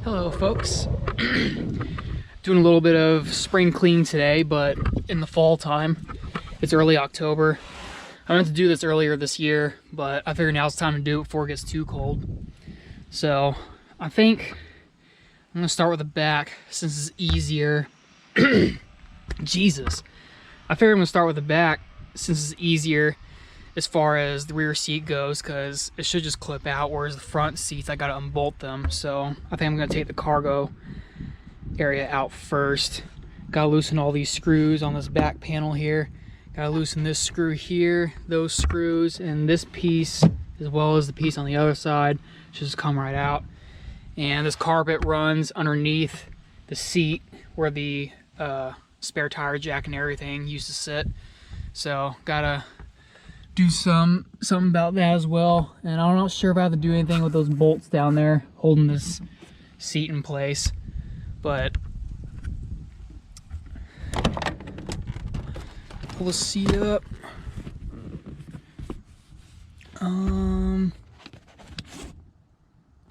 Hello folks. Doing a little bit of spring clean today, but in the fall time. It's early October. I meant to do this earlier this year, but I figured now's the time to do it before it gets too cold. So I think I'm gonna start with the back since it's easier. Jesus. I figured I'm gonna start with the back since it's easier as far as the rear seat goes, because it should just clip out, whereas the front seats I gotta unbolt them. So I think I'm gonna take the cargo area out first. Gotta loosen all these screws on this back panel here. Gotta loosen this screw here, those screws, and this piece, as well as the piece on the other side, should just come right out. And this carpet runs underneath the seat where the spare tire jack and everything used to sit. So gotta do something about that as well. And I'm not sure if I have to do anything with those bolts down there holding this seat in place, but pull the seat up.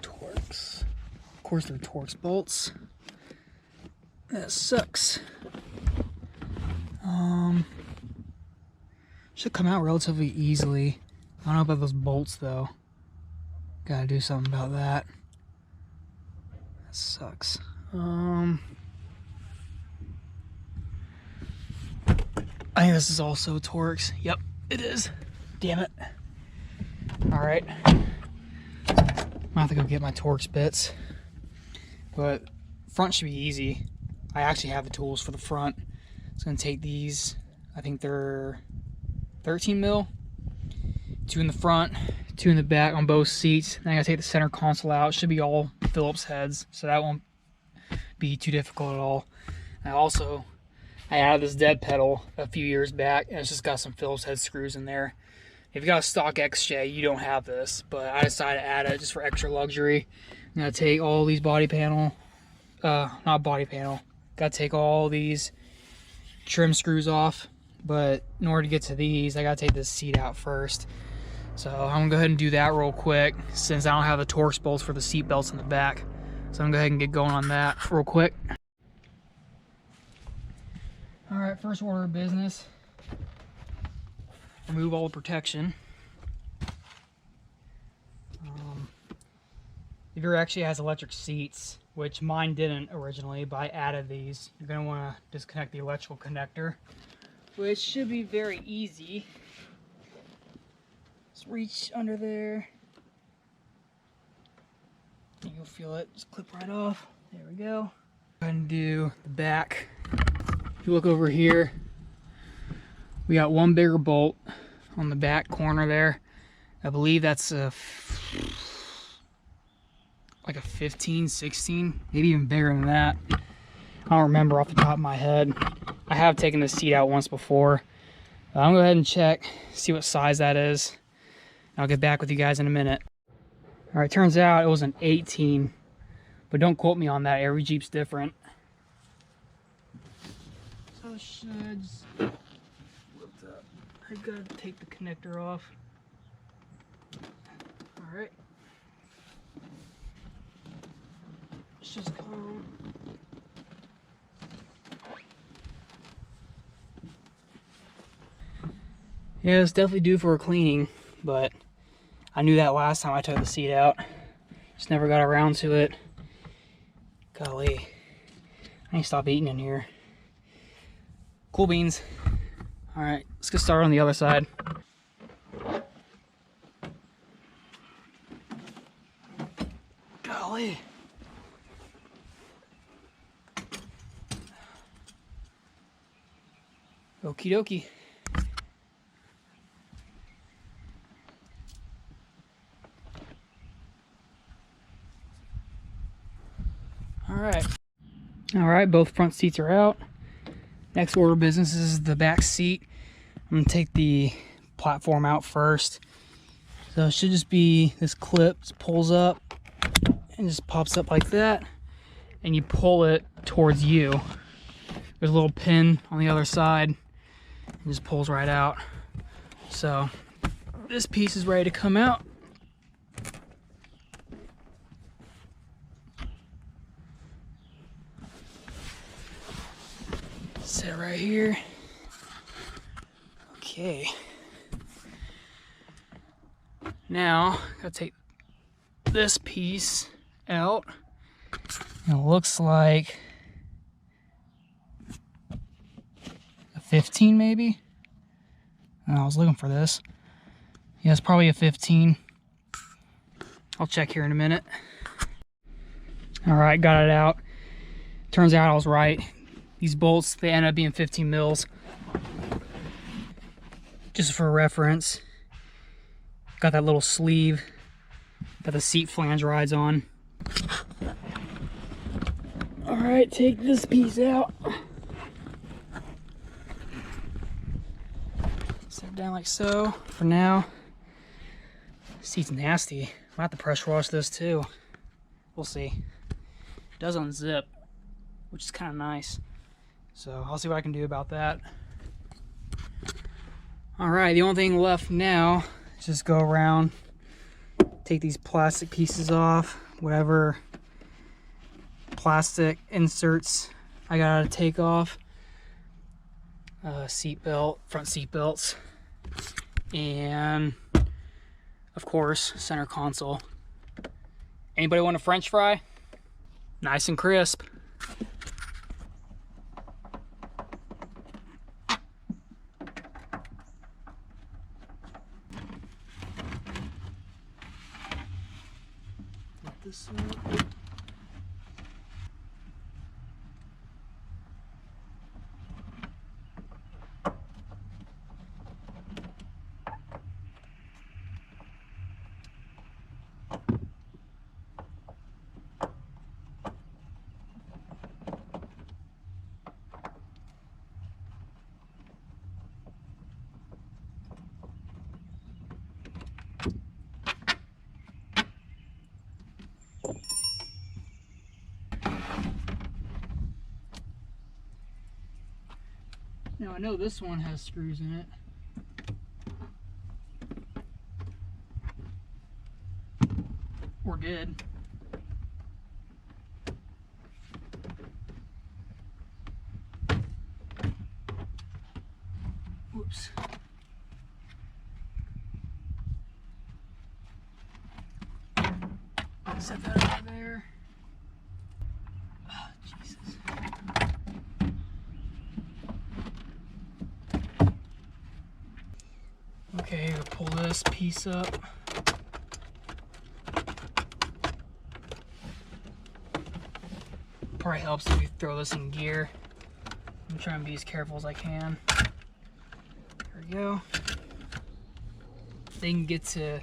Torx. Of course they're Torx bolts. That sucks. Should come out relatively easily. I don't know about those bolts though. Gotta do something about that. That sucks. I think this is also Torx. Yep, it is. Damn it. Alright. I'm gonna have to go get my Torx bits. But front should be easy. I actually have the tools for the front. It's gonna take these, I think they're 13 mil. 2 in the front, 2 in the back on both seats. Then I gotta take the center console out. It should be all Phillips heads, so that won't be too difficult at all. I added this dead pedal a few years back, and it's just got some Phillips head screws in there. If you got a stock XJ, you don't have this, but I decided to add it just for extra luxury. I'm gonna take all these body panel, not body panel, gotta take all these trim screws off, but in order to get to these, I gotta take this seat out first. So I'm gonna go ahead and do that real quick, since I don't have the Torx bolts for the seat belts in the back. So I'm gonna go ahead and get going on that real quick. All right, first order of business, remove all the protection. If your actually has electric seats, which mine didn't originally, but I added these, you're gonna wanna disconnect the electrical connector, which should be very easy. Just reach under there. You'll feel it, just clip right off. There we go. Go ahead and do the back. If you look over here, we got one bigger bolt on the back corner there. I believe that's like a 15, 16, maybe even bigger than that. I don't remember off the top of my head. I have taken this seat out once before. I'm gonna go ahead and check, see what size that is. I'll get back with you guys in a minute. All right, turns out it was an 18, but don't quote me on that. Every Jeep's different. So it should just lift up. I gotta take the connector off. All right. Let's just go. Yeah, it's definitely due for a cleaning, but I knew that last time I took the seat out. Just never got around to it. Golly. I need to stop eating in here. Cool beans. Alright, let's get started on the other side. Golly. Okie dokie. Alright, both front seats are out. Next order of business is the back seat. I'm gonna take the platform out first. So it should just be this clip, just pulls up and just pops up like that, and you pull it towards you. There's a little pin on the other side, and just pulls right out. So this piece is ready to come out. Set it right here. Okay. Now, gotta take this piece out. And it looks like a 15 maybe? I was looking for this. Yeah, it's probably a 15. I'll check here in a minute. All right, got it out. Turns out I was right. These bolts, they end up being 15 mils. Just for reference. Got that little sleeve that the seat flange rides on. All right, take this piece out. Set it down like so for now. Seat's nasty. Might have to pressure wash this too. We'll see. It does unzip, which is kind of nice. So I'll see what I can do about that. All right, the only thing left now is just go around, take these plastic pieces off, whatever plastic inserts I gotta take off. Seat belt, front seat belts, and of course, center console. Anybody want a French fry? Nice and crisp. Let this out. Now I know this one has screws in it. Or did. Whoops. Set that over there. Oh, Jesus. Okay, we'll pull this piece up. Probably helps if we throw this in gear. I'm trying to be as careful as I can. There we go. They can get to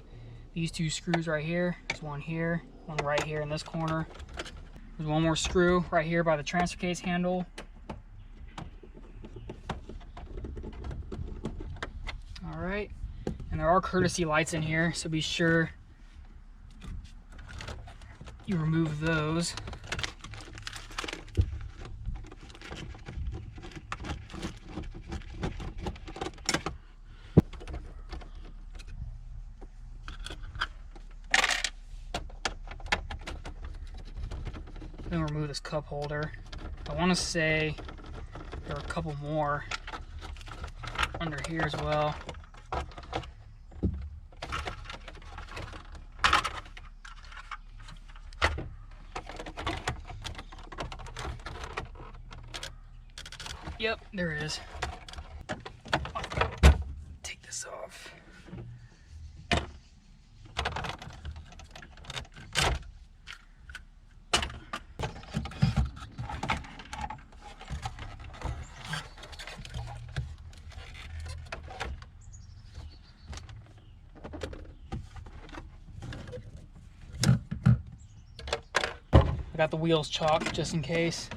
these two screws right here. There's one here, one right here in this corner. There's one more screw right here by the transfer case handle. All right. And there are courtesy lights in here, so be sure you remove those. Then remove this cup holder. I want to say there are a couple more under here as well. Yep, there it is. Take this off. I got the wheels chalked just in case.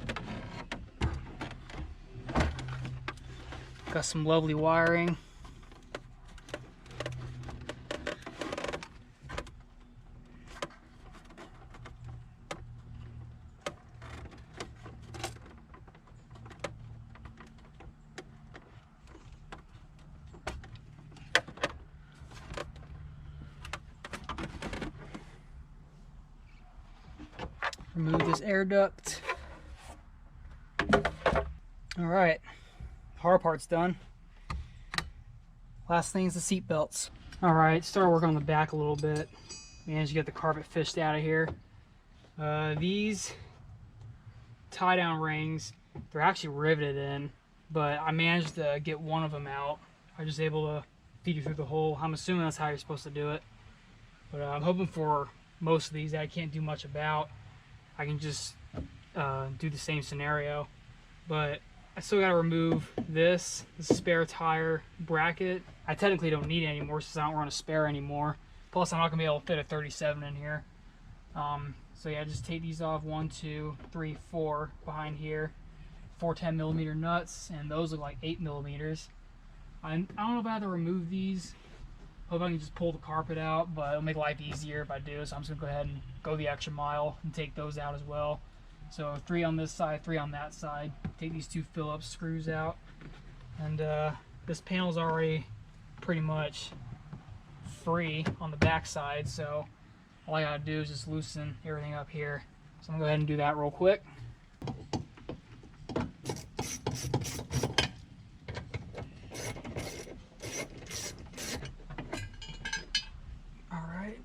Got some lovely wiring. Remove this air duct. All right, hard part's done. Last thing is the seat belts. All right, started working on the back a little bit. Managed to get the carpet fished out of here. These tie-down rings, they're actually riveted in, but I managed to get one of them out. I was just able to feed it through the hole. I'm assuming that's how you're supposed to do it. But I'm hoping for most of these that I can't do much about, I can just do the same scenario. But I still got to remove the spare tire bracket. I technically don't need it anymore since I don't run a spare anymore. Plus, I'm not going to be able to fit a 37 in here. So yeah, just take these off. 1, 2, 3, 4 behind here. 4 10mm nuts, and those look like 8mm. I don't know if I have to remove these. Hope I can just pull the carpet out, but it'll make life easier if I do. So I'm just going to go ahead and go the extra mile and take those out as well. So 3 on this side, 3 on that side. Take these 2 Phillips screws out. And this panel's already pretty much free on the back side, so all I gotta do is just loosen everything up here. So I'm gonna go ahead and do that real quick. All right.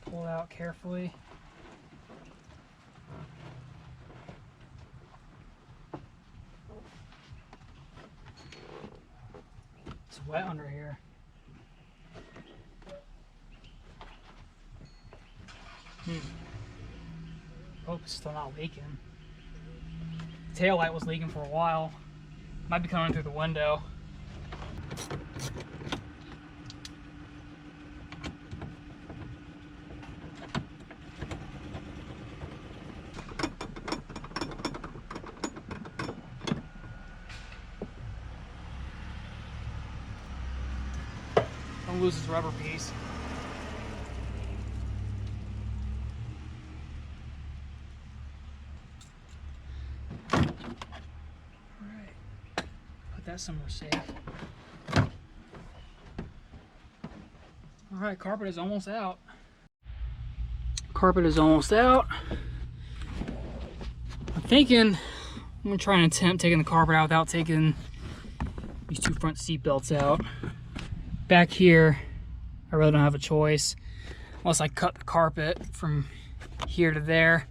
Pull it out carefully. It's wet under here. Hope it's still not leaking. The tail light was leaking for a while. Might be coming through the window. Don't lose this rubber piece. Alright, put that somewhere safe. Alright, carpet is almost out. Carpet is almost out. I'm thinking I'm gonna try and attempt taking the carpet out without taking these 2 front seat belts out. Back here, I really don't have a choice unless I cut the carpet from here to there,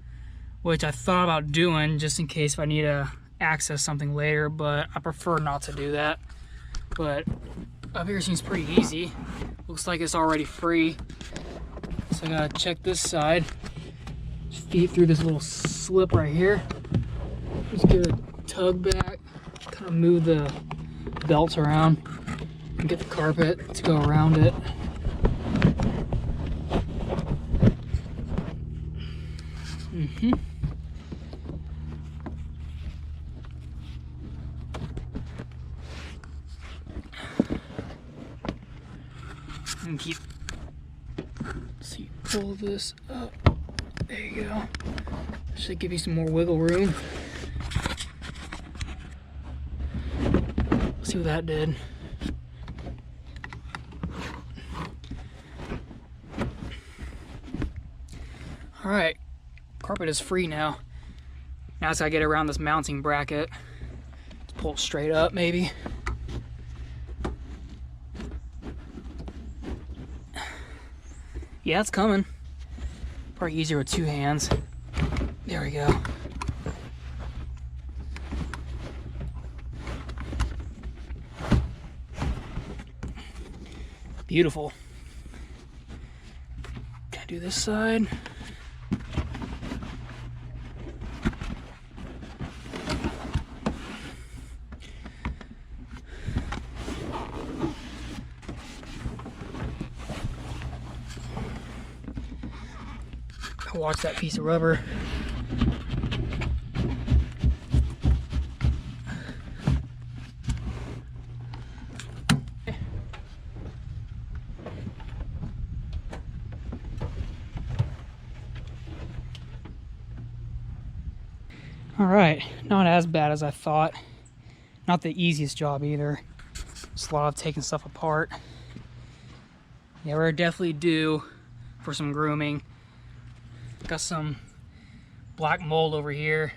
which I thought about doing just in case if I need to access something later, but I prefer not to do that. But up here seems pretty easy. Looks like it's already free. So I gotta check this side. Just feed through this little slip right here. Just give it a tug back, kind of move the belts around. And get the carpet to go around it. And pull this up. There you go. Should give you some more wiggle room. Let's see what that did. All right, carpet is free now. Now it's gotta get around this mounting bracket. Let's pull it straight up, maybe. Yeah, it's coming. Probably easier with 2 hands. There we go. Beautiful. Can I do this side? Watch that piece of rubber. All right, not as bad as I thought. Not the easiest job either. It's a lot of taking stuff apart. Yeah, we're definitely due for some grooming. Got some black mold over here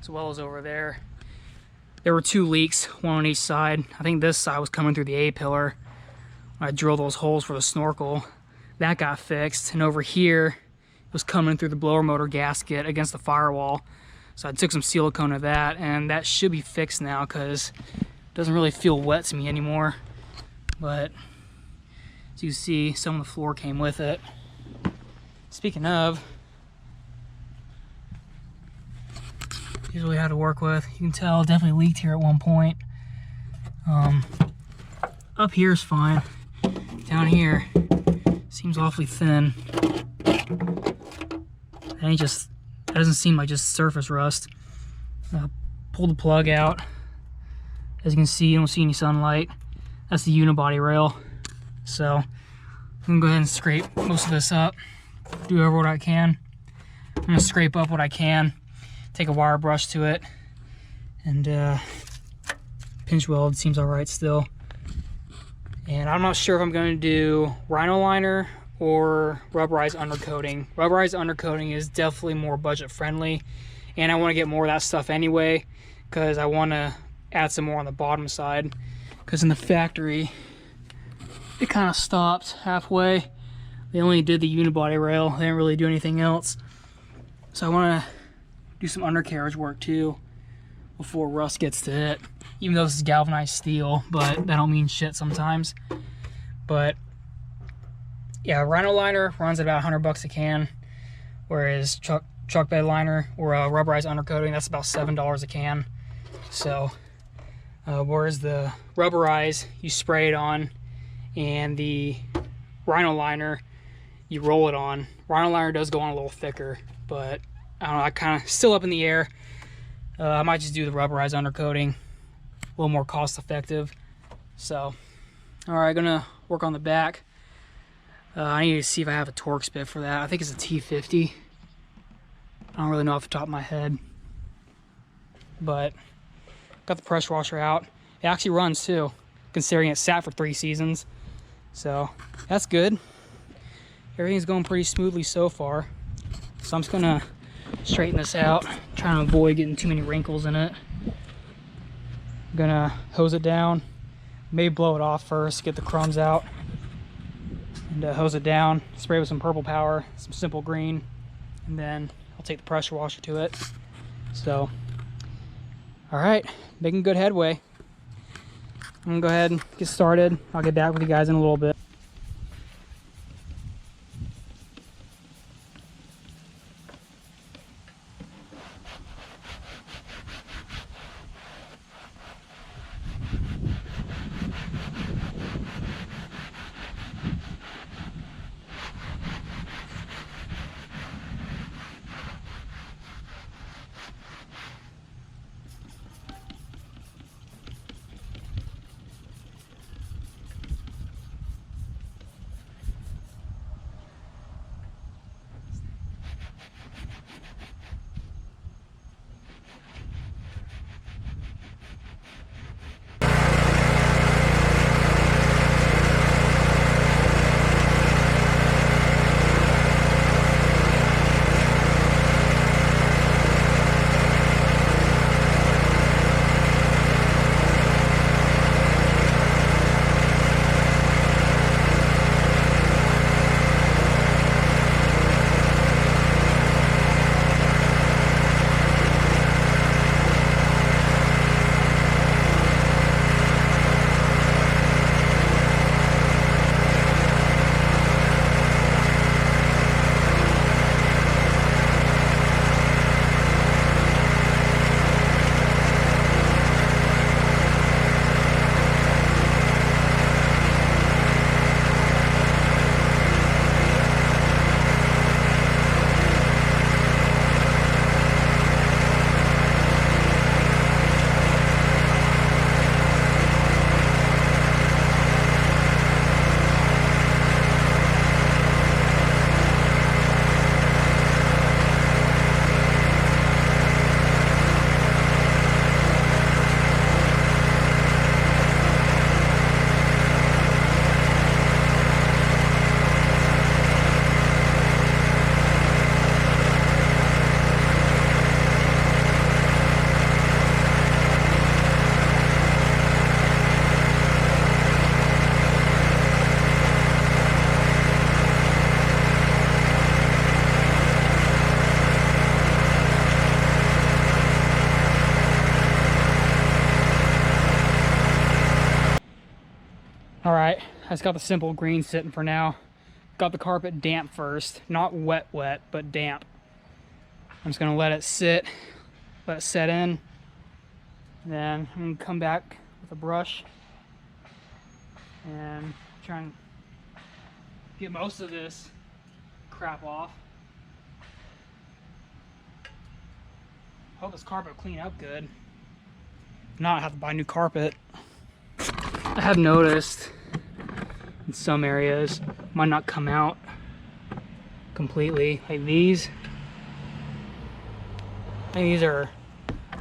as well as over there. There were 2 leaks, one on each side. I think this side was coming through the A-pillar. When I drilled those holes for the snorkel, that got fixed. And over here, it was coming through the blower motor gasket against the firewall. So I took some silicone of that, and that should be fixed now because it doesn't really feel wet to me anymore. But as you see, some of the floor came with it. Speaking of, here's what we had to work with. You can tell it definitely leaked here at one point. Up here is fine. Down here seems awfully thin. And that doesn't seem like just surface rust. Pull the plug out. As you can see, you don't see any sunlight. That's the unibody rail. So I'm gonna go ahead and scrape most of this up. Do over what I can. I'm gonna scrape up what I can. Take a wire brush to it. And pinch weld seems all right still. And I'm not sure if I'm gonna do rhino liner or rubberized undercoating. Rubberized undercoating is definitely more budget friendly, and I want to get more of that stuff anyway because I want to add some more on the bottom side, because in the factory it kind of stopped halfway. They only did the unibody rail, they didn't really do anything else. So I want to do some undercarriage work too before rust gets to it, even though this is galvanized steel, but that don't mean shit sometimes. But yeah, rhino liner runs at about $100 a can, whereas truck bed liner or rubberized undercoating, that's about $7 a can. So whereas the rubberized, you spray it on, and the rhino liner, you roll it on. Rhino liner does go on a little thicker, but I don't know, I kind of still up in the air. I might just do the rubberized undercoating, a little more cost effective. So all right, gonna work on the back. I need to see if I have a Torx bit for that. I think it's a T50. I don't really know off the top of my head. But got the pressure washer out. It actually runs too, considering it sat for 3 seasons. So that's good. Everything's going pretty smoothly so far. So I'm just gonna straighten this out, trying to avoid getting too many wrinkles in it. I'm gonna hose it down, maybe blow it off first, get the crumbs out. And hose it down, spray with some purple power, some simple green, and then I'll take the pressure washer to it. So, all right, making good headway. I'm gonna go ahead and get started. I'll get back with you guys in a little bit. I just got the simple green sitting for now. Got the carpet damp first. Not wet, but damp. I'm just gonna let it sit, let it set in. Then I'm gonna come back with a brush and try and get most of this crap off. Hope this carpet will clean up good. If not, I have to buy new carpet. I have noticed in some areas might not come out completely, like these. I think these are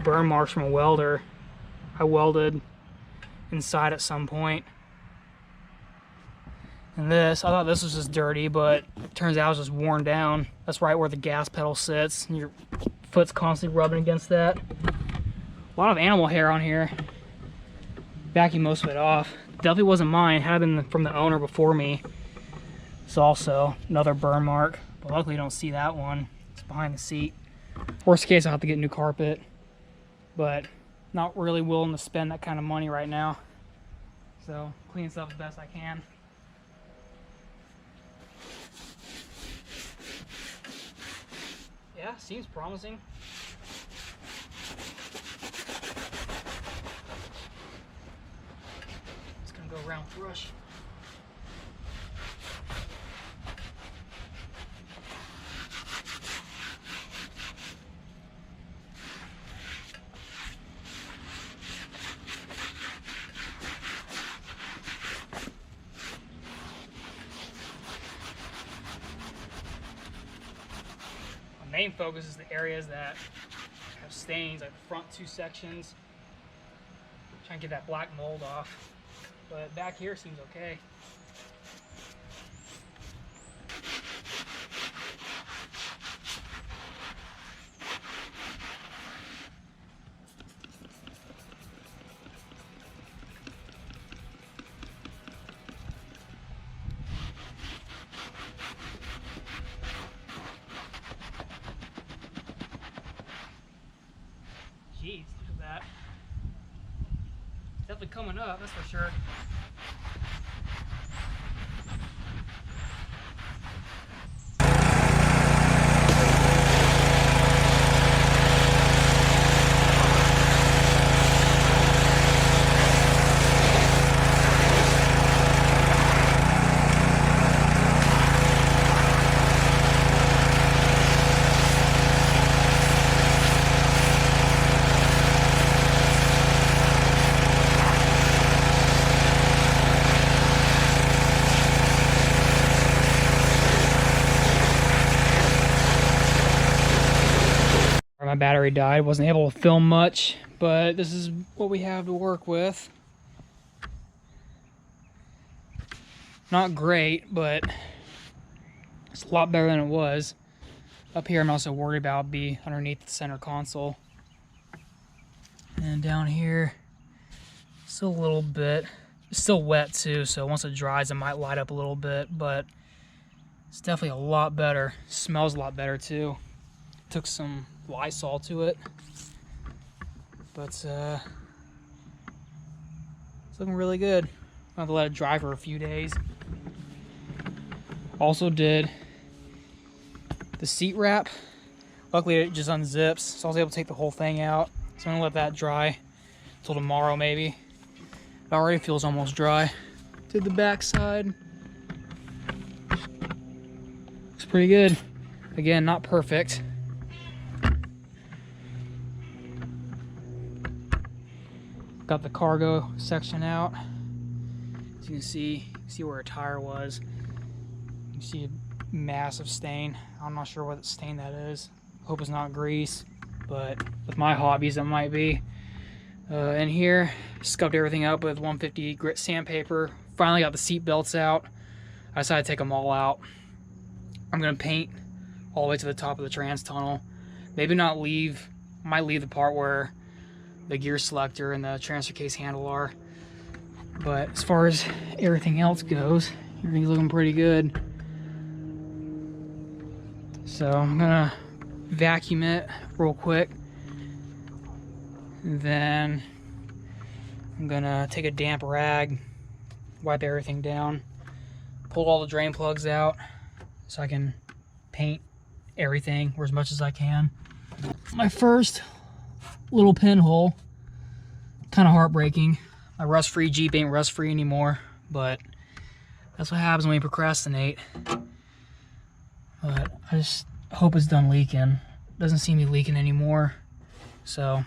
burn marks from a welder. I welded inside at some point. And this, I thought this was just dirty, but it turns out it's just worn down. That's right where the gas pedal sits, and your foot's constantly rubbing against that. A lot of animal hair on here. Vacuum most of it off. Definitely wasn't mine. It had been from the owner before me. It's also another burn mark, but luckily you don't see that one. It's behind the seat. Worst case, I'll have to get new carpet, but not really willing to spend that kind of money right now. So clean stuff as best I can. Yeah, seems promising. It's gonna go around with brush. Main focus is the areas that have stains, like the front two sections. Try and get that black mold off. But back here seems okay. Jeez, look at that. Definitely coming up, that's for sure. My battery died, wasn't able to film much, but this is what we have to work with. Not great, but it's a lot better than it was. Up here I'm also worried about be underneath the center console. And down here, still a little bit. It's still wet too, so once it dries it might light up a little bit, but it's definitely a lot better. Smells a lot better too. Took some Lysol to it, but it's looking really good. I'll have to let it dry for a few days. Also did the seat wrap. Luckily it just unzips, so I was able to take the whole thing out. So I'm gonna let that dry until tomorrow maybe. It already feels almost dry. Did the back side. Looks pretty good. Again, not perfect. Got the cargo section out. As you can see where a tire was. You see a massive stain. I'm not sure what stain that is. Hope it's not grease, but with my hobbies it might be. In here, scuffed everything up with 150 grit sandpaper. Finally got the seat belts out. I decided to take them all out. I'm gonna paint all the way to the top of the trans tunnel. Maybe not leave, might leave the part where the gear selector and the transfer case handle are. But as far as everything else goes, everything's looking pretty good. So I'm gonna vacuum it real quick. And then I'm gonna take a damp rag wipe everything down, pull all the drain plugs out so I can paint everything or as much as I can. My first little pinhole, kind of heartbreaking. My rust-free Jeep ain't rust-free anymore, but that's what happens when you procrastinate. But I just hope it's done leaking. Doesn't seem to be leaking anymore. So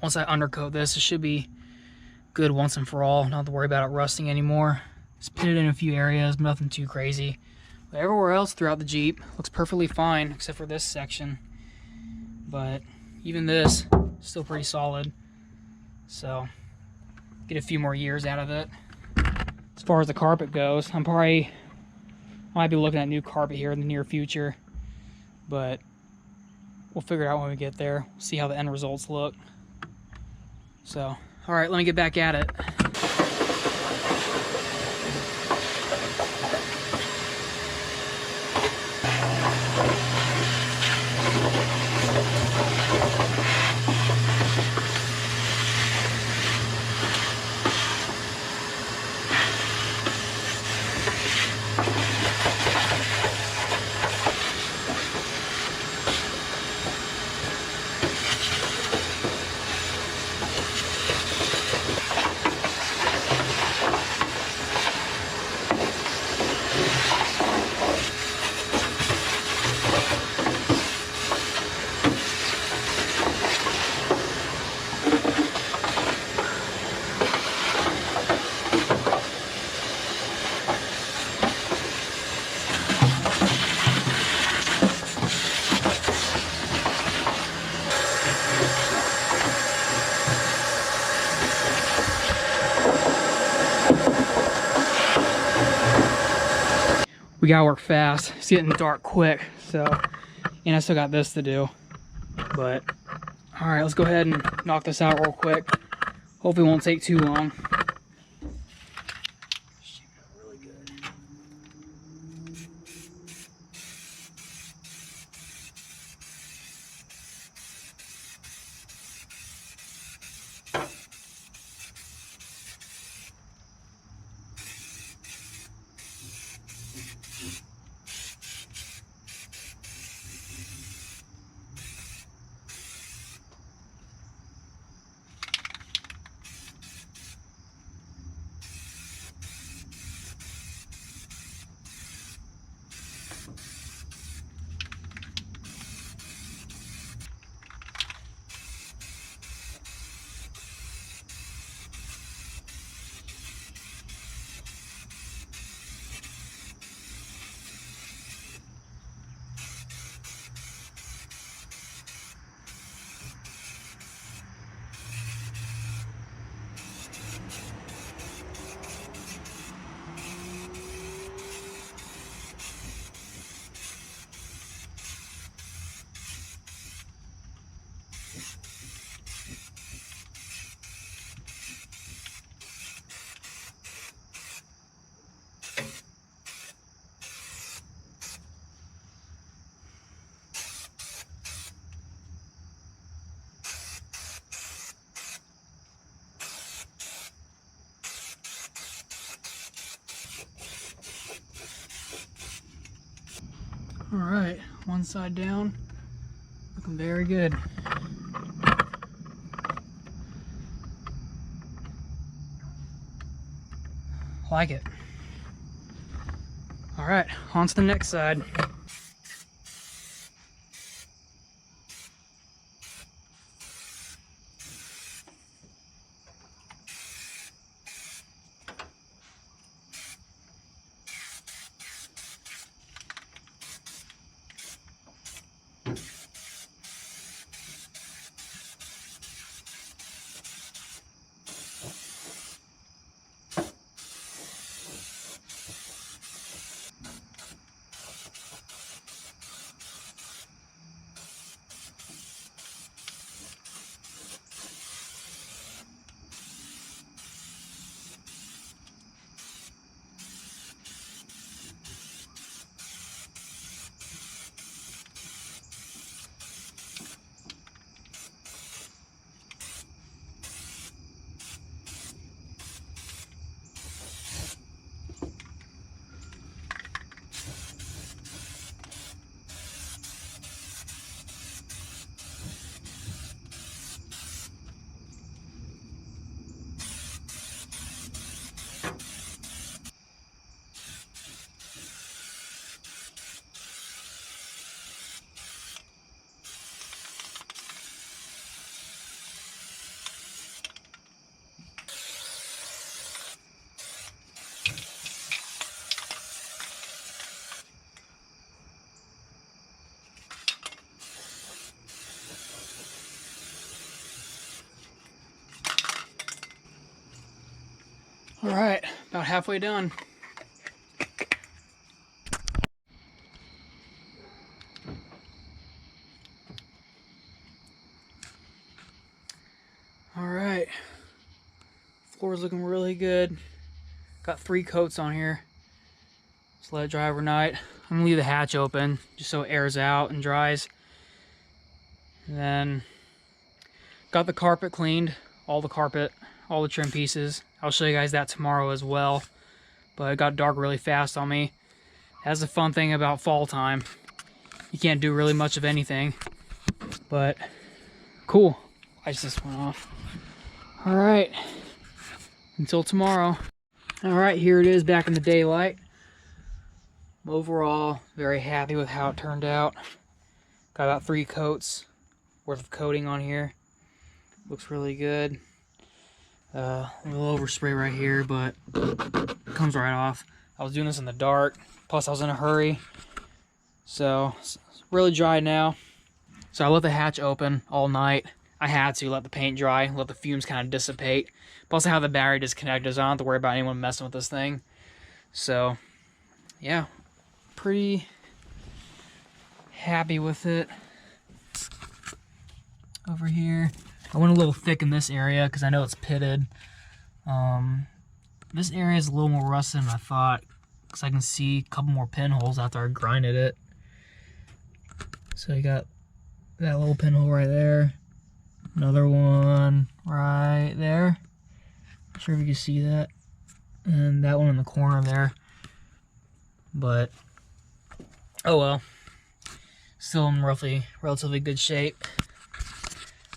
once I undercoat this, it should be good once and for all. Not have to worry about it rusting anymore. Just pitted in a few areas, nothing too crazy. But everywhere else throughout the Jeep looks perfectly fine, except for this section. But even this, still pretty solid. So get a few more years out of it. As far as the carpet goes, might be looking at new carpet here in the near future, but we'll figure it out when we get there. See how the end results look. So, all right, let me get back at it. We gotta work fast. It's getting dark quick, so, and I still got this to do. But, all right, let's go ahead and knock this out real quick. Hopefully it won't take too long. Really good. All right, one side down, looking very good. Like it. All right, on to the next side. right, about halfway done. All right, floor's looking really good. Got 3 coats on here. Just let it dry overnight. I'm gonna leave the hatch open just so it airs out and dries. And then got the carpet cleaned, all the carpet, all the trim pieces. I'll show you guys that tomorrow as well. But it got dark really fast on me. That's the fun thing about fall time. You can't do really much of anything. But cool. Lights just went off. All right. Until tomorrow. All right, here it is back in the daylight. Overall, very happy with how it turned out. Got about 3 coats worth of coating on here. Looks really good. A little overspray right here, but it comes right off. I was doing this in the dark, plus I was in a hurry. So it's really dry now. So I let the hatch open all night. I had to let the paint dry, let the fumes kind of dissipate. Plus I have the battery disconnected, so I don't have to worry about anyone messing with this thing. So yeah, pretty happy with it. Over here, I went a little thick in this area because I know it's pitted. This area is a little more rusted than I thought because I can see a couple more pinholes after I grinded it. So you got that little pinhole right there, another one right there. Not sure if you can see that, and that one in the corner there. But oh well, still in relatively good shape.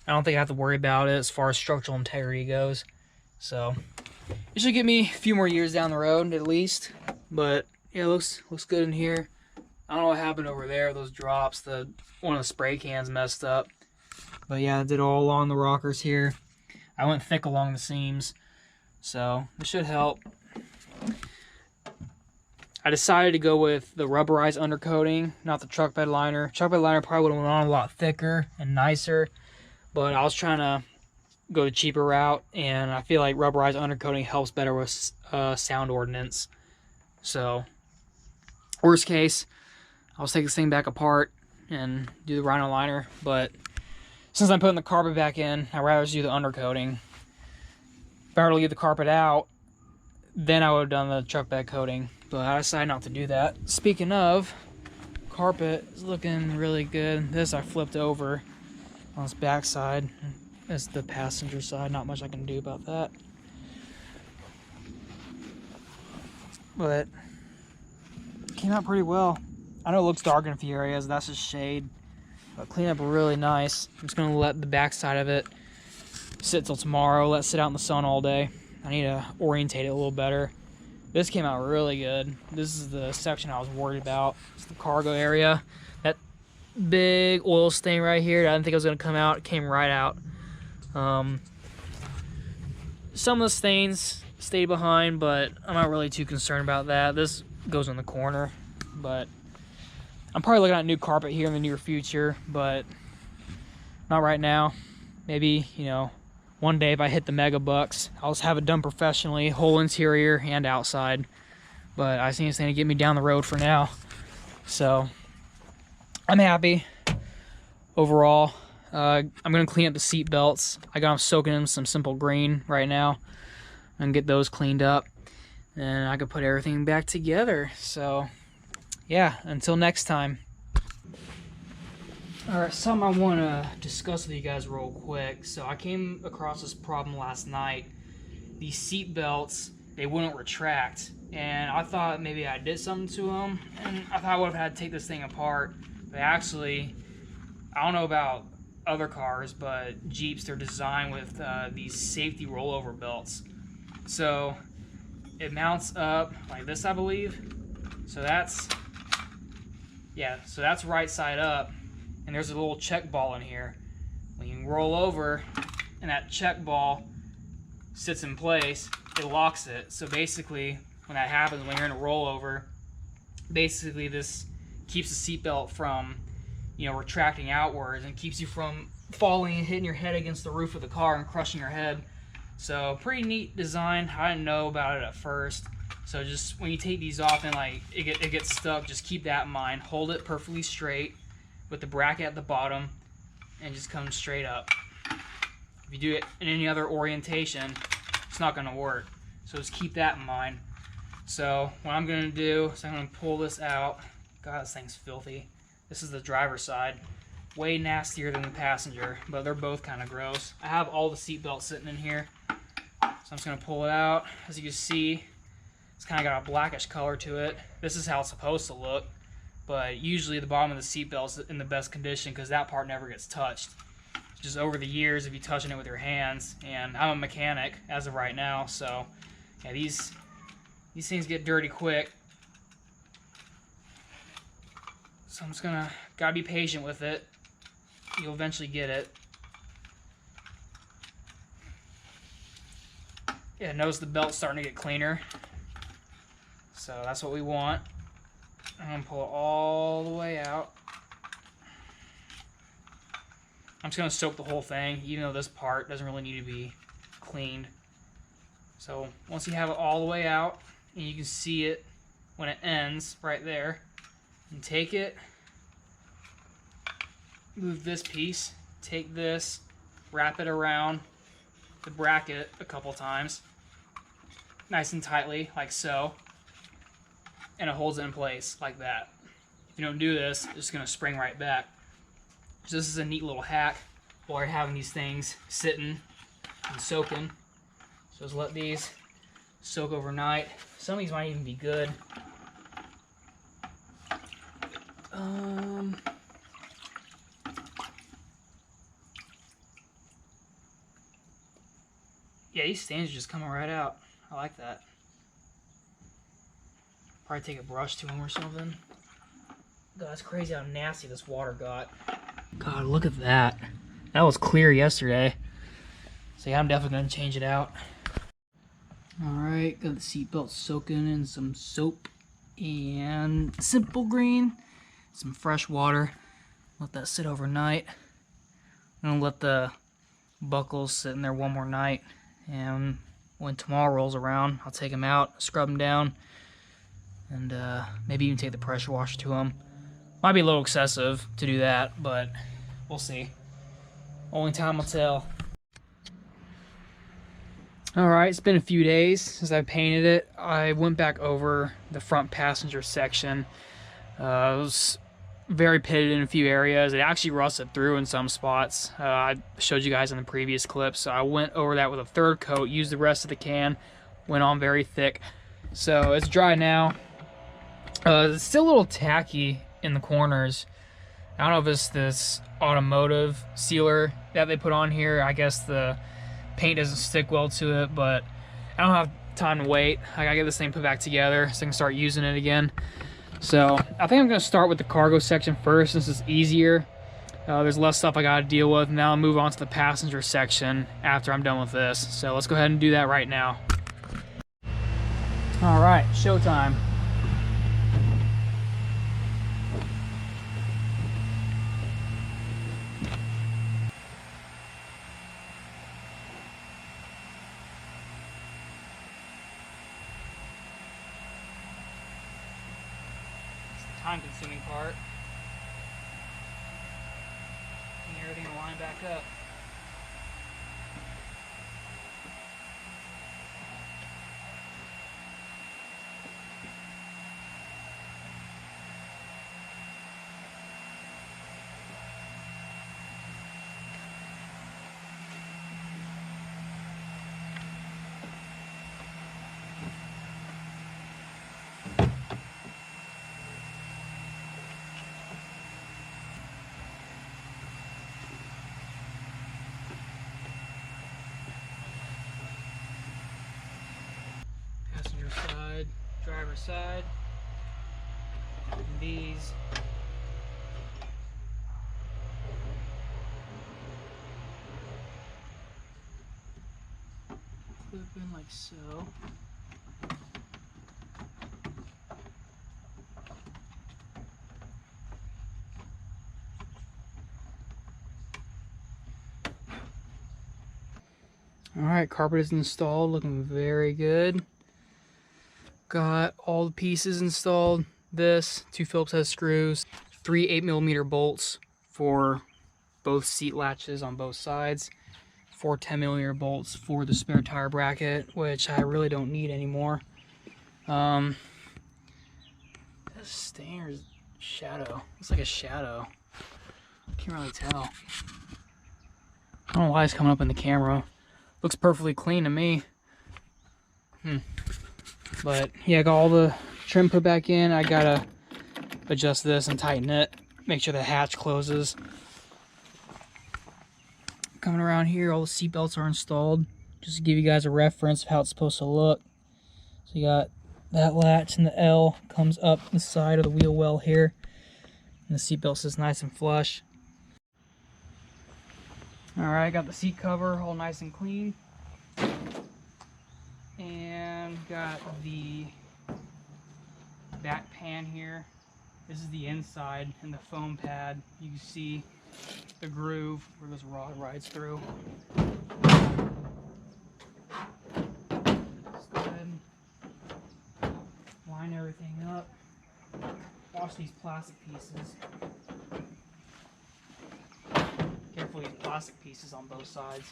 I don't think I have to worry about it as far as structural integrity goes. So it should get me a few more years down the road at least. But yeah, it looks good in here. I don't know what happened over there, those drops. One of the spray cans messed up. But yeah, I did all along the rockers here. I went thick along the seams. So it should help. I decided to go with the rubberized undercoating, not the truck bed liner. Truck bed liner probably would have went on a lot thicker and nicer. But I was trying to go the cheaper route, and I feel like rubberized undercoating helps better with sound ordnance. So, worst case, I'll take this thing back apart and do the rhino liner. But since I'm putting the carpet back in, I'd rather just do the undercoating. If I were to leave the carpet out, then I would have done the truck bed coating. But I decided not to do that. Speaking of, carpet is looking really good. This I flipped over on this back side. That's the passenger side. Not much I can do about that. But it came out pretty well. I know it looks dark in a few areas. That's just shade. But clean up really nice. I'm just going to let the back side of it sit till tomorrow. Let it sit out in the sun all day. I need to orientate it a little better. This came out really good. This is the section I was worried about. It's the cargo area. That big oil stain right here, I didn't think it was going to come out. It came right out. Some of the stains stayed behind, but I'm not really too concerned about that. This goes in the corner, but I'm probably looking at new carpet here in the near future, but not right now. Maybe, you know, one day if I hit the mega bucks, I'll just have it done professionally, whole interior and outside. But I think it's going to get me down the road for now. So I'm happy overall. I'm going to clean up the seat belts. I got them soaking in some simple green right now and get those cleaned up. And I can put everything back together. So yeah, until next time. Alright, something I want to discuss with you guys real quick. So I came across this problem last night. These seat belts, they wouldn't retract. And I thought maybe I did something to them. And I thought I would have had to take this thing apart. But actually, I don't know about other cars, but Jeeps, they're designed with these safety rollover belts. So it mounts up like this, I believe. So that's, yeah, so that's right side up. And there's a little check ball in here. When you roll over and that check ball sits in place, it locks it. So basically, when that happens, when you're in a rollover, basically this keeps the seatbelt from, you know, retracting outwards and keeps you from falling and hitting your head against the roof of the car and crushing your head. So pretty neat design. I didn't know about it at first. So just when you take these off and like it gets stuck, just keep that in mind. Hold it perfectly straight with the bracket at the bottom and just come straight up. If you do it in any other orientation, it's not gonna work. So just keep that in mind. So what I'm gonna do is I'm gonna pull this out. God, this thing's filthy. This is the driver's side. Way nastier than the passenger, but they're both kind of gross. I have all the seat belts sitting in here. So I'm just gonna pull it out. As you can see, it's kind of got a blackish color to it. This is how it's supposed to look, but usually the bottom of the seat belt's in the best condition because that part never gets touched. Just over the years of you touching it with your hands, and I'm a mechanic as of right now, so yeah, these things get dirty quick. So I'm just gotta be patient with it. You'll eventually get it. Yeah, notice the belt's starting to get cleaner. So that's what we want. I'm gonna pull it all the way out. I'm just gonna soak the whole thing, even though this part doesn't really need to be cleaned. So once you have it all the way out, and you can see it when it ends right there, and take it, move this piece, take this, wrap it around the bracket a couple times, nice and tightly, like so, and it holds it in place like that. If you don't do this, it's just gonna spring right back. So this is a neat little hack while you're having these things sitting and soaking. So just let these soak overnight. Some of these might even be good. Yeah, these stains are just coming right out. I like that. Probably take a brush to them or something. God, it's crazy how nasty this water got. God, look at that. That was clear yesterday. So yeah, I'm definitely gonna change it out. Alright, got the seatbelt soaking in some soap and simple green, some fresh water. Let that sit overnight. I'm gonna let the buckles sit in there one more night, and when tomorrow rolls around, I'll take them out, scrub them down, and maybe even take the pressure washer to them. Might be a little excessive to do that, but we'll see. Only time will tell. Alright, it's been a few days since I painted it. I went back over the front passenger section. It was very pitted in a few areas. It actually rusted through in some spots. I showed you guys in the previous clip, so I went over that with a third coat, used the rest of the can, went on very thick. So it's dry now. It's still a little tacky in the corners. I don't know if it's this automotive sealer that they put on here. I guess the paint doesn't stick well to it, but I don't have time to wait. I gotta get this thing put back together so I can start using it again. So I think I'm gonna start with the cargo section first since it's easier. There's less stuff I gotta deal with. Now I'll move on to the passenger section after I'm done with this. So let's go ahead and do that right now. All right, showtime. Time-consuming part. Getting everything to line back up. Passenger side, driver's side, and these. Clip in like so. Alright, carpet is installed, looking very good. Got all the pieces installed. This, 2 Phillips head screws, 3 8mm bolts for both seat latches on both sides, 4 10mm bolts for the spare tire bracket, which I really don't need anymore. This stairs shadow. Looks like a shadow. Can't really tell. I don't know why it's coming up in the camera. Looks perfectly clean to me. But yeah, I got all the trim put back in. I gotta adjust this and tighten it. Make sure the hatch closes. Coming around here, all the seat belts are installed. Just to give you guys a reference of how it's supposed to look. So you got that latch and the L comes up the side of the wheel well here. And the seat belt is nice and flush. Alright, got the seat cover all nice and clean. And got the back pan here. This is the inside and the foam pad. You can see the groove where this rod rides through. Just go ahead and line everything up. Wash these plastic pieces. Careful these plastic pieces on both sides.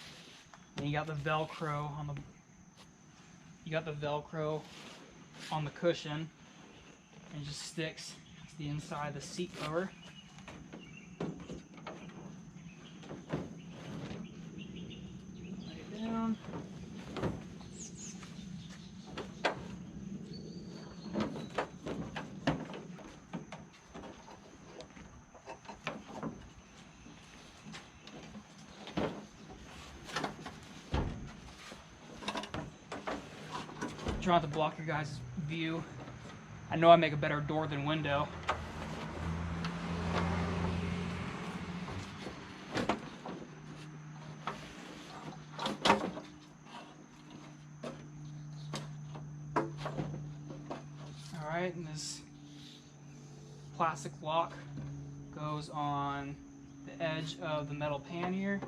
And you got the Velcro on the cushion, and it just sticks to the inside of the seat cover. Lay it down. Try not to block your guys' view. I know I make a better door than window. Alright, and this plastic lock goes on the edge of the metal pan here.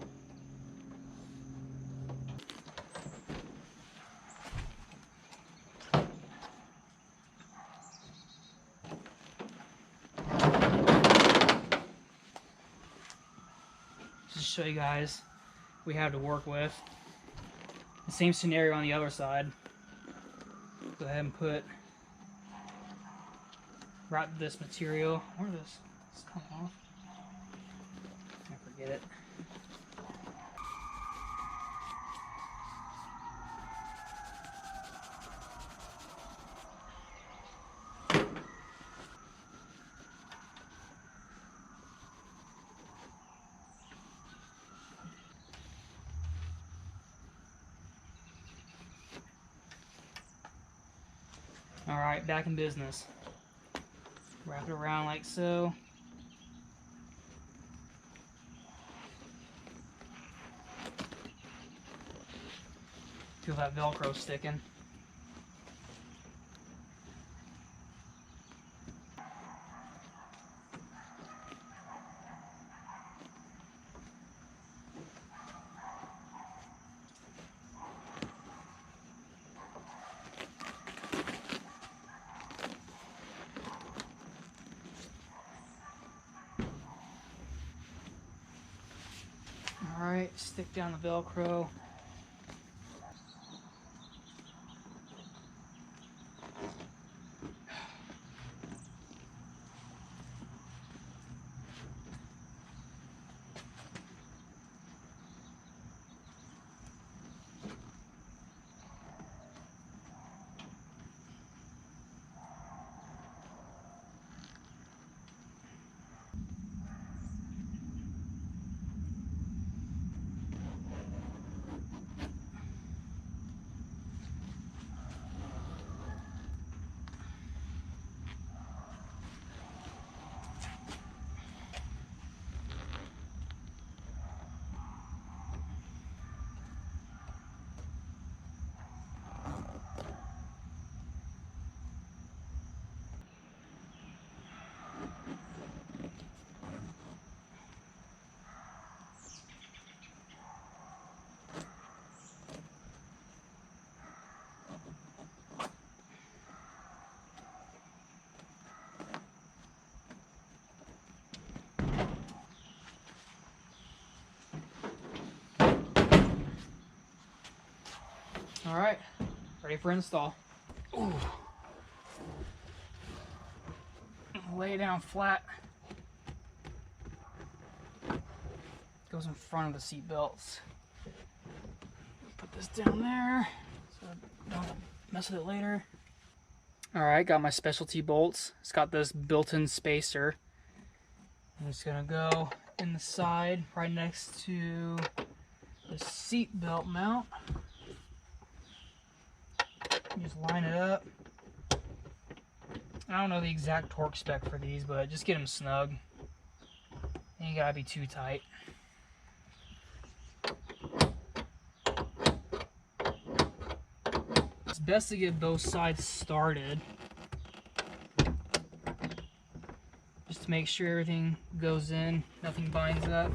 Just to show you guys what we have to work with. The same scenario on the other side. Go ahead and wrap this material. Where does this come off? I forget it. Alright, back in business. Wrap it around like so. Feel that Velcro sticking. Alright, stick down the Velcro. All right, ready for install. Ooh. Lay it down flat. Goes in front of the seat belts. Put this down there so I don't mess with it later. All right, got my specialty bolts. It's got this built-in spacer. I'm just gonna go in the side right next to the seat belt mount. Just line it up. I don't know the exact torque spec for these, but just get them snug. Ain't gotta be too tight. It's best to get both sides started, just to make sure everything goes in, nothing binds up.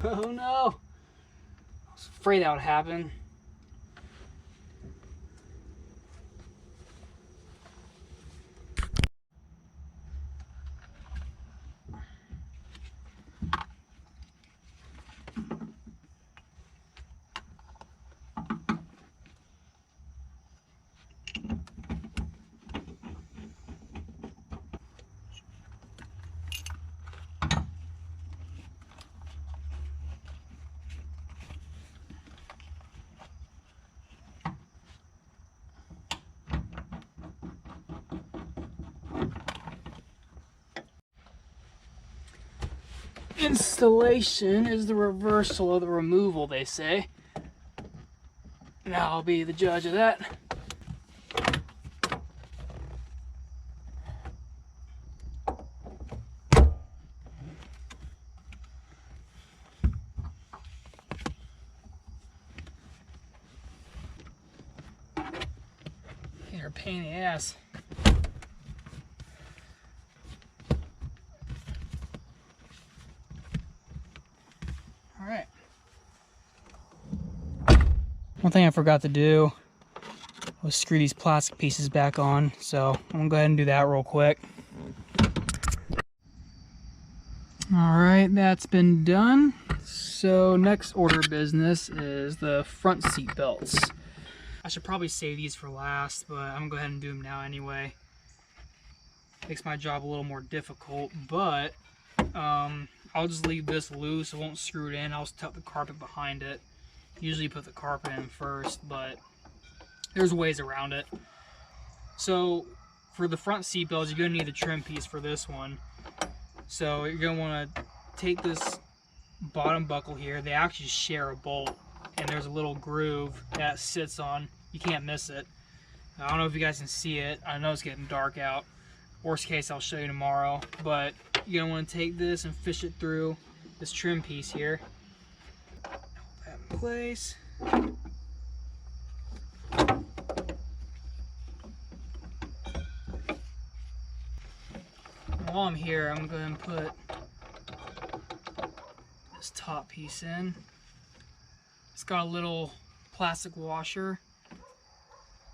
Oh no! I was afraid that would happen. Installation is the reversal of the removal, they say. Now I'll be the judge of that. They're a pain in the ass. Alright. One thing I forgot to do was screw these plastic pieces back on, so I'm gonna go ahead and do that real quick. Alright, that's been done. So next order of business is the front seat belts. I should probably save these for last, but I'm gonna go ahead and do them now anyway. Makes my job a little more difficult, but I'll just leave this loose. I won't screw it in. I'll just tuck the carpet behind it. Usually put the carpet in first, but there's ways around it. So for the front seat belts, you're gonna need a trim piece for this one. So you're gonna want to take this bottom buckle here. They actually share a bolt, and there's a little groove that sits on. You can't miss it. I don't know if you guys can see it. I know it's getting dark out. Worst case, I'll show you tomorrow. But you're gonna want to take this and fish it through this trim piece here. Hold that in place. While I'm here, I'm going to put this top piece in. It's got a little plastic washer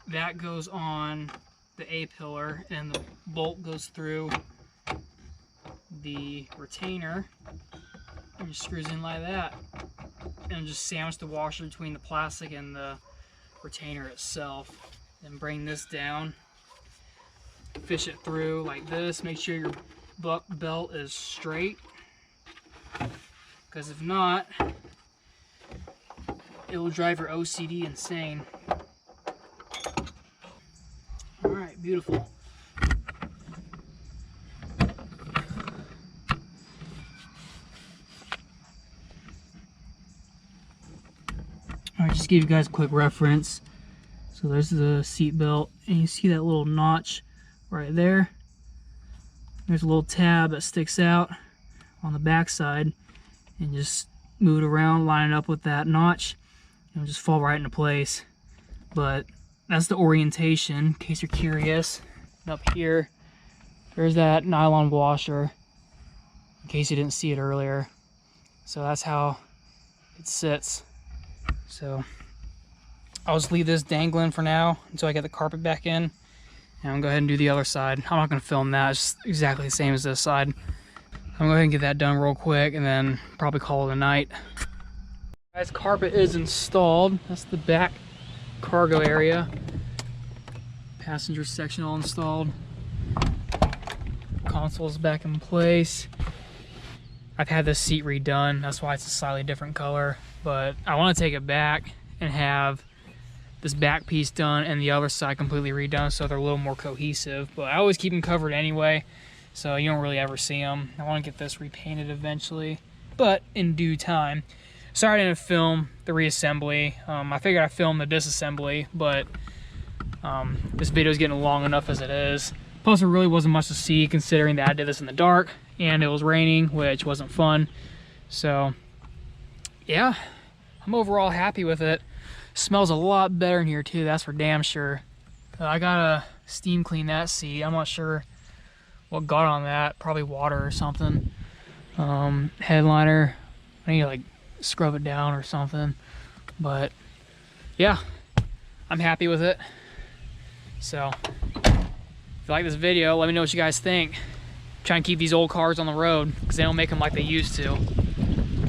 that goes on the A-pillar, and the bolt goes through the retainer and just screws in like that, and just sandwich the washer between the plastic and the retainer itself. Then bring this down, fish it through like this. Make sure your belt is straight, because if not, it will drive your OCD insane. Alright, beautiful. Alright, just to give you guys a quick reference. So there's the seat belt, and you see that little notch right there. There's a little tab that sticks out on the back side, and just move it around, line it up with that notch, and it'll just fall right into place. But that's the orientation, in case you're curious. And up here, there's that nylon washer, in case you didn't see it earlier. So that's how it sits. So I'll just leave this dangling for now until I get the carpet back in, and I'll go ahead and do the other side. I'm not going to film that, it's exactly the same as this side. I'm going to go ahead and get that done real quick and then probably call it a night. Guys, carpet is installed. That's the back cargo area. Passenger section all installed. Console's back in place. I've had this seat redone, that's why it's a slightly different color. But I want to take it back and have this back piece done and the other side completely redone so they're a little more cohesive. But I always keep them covered anyway, so you don't really ever see them. I want to get this repainted eventually, but in due time. Sorry I didn't film the reassembly. I figured I'd film the disassembly, but this video is getting long enough as it is. Plus, there really wasn't much to see considering that I did this in the dark and it was raining, which wasn't fun. So, yeah, I'm overall happy with it. Smells a lot better in here too, that's for damn sure. I gotta steam clean that seat. I'm not sure what got on that, probably water or something. Headliner, I need to like scrub it down or something. But yeah, I'm happy with it. So if you like this video, let me know what you guys think. Try and keep these old cars on the road because they don't make them like they used to.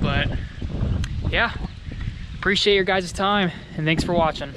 But yeah, appreciate your guys' time and thanks for watching.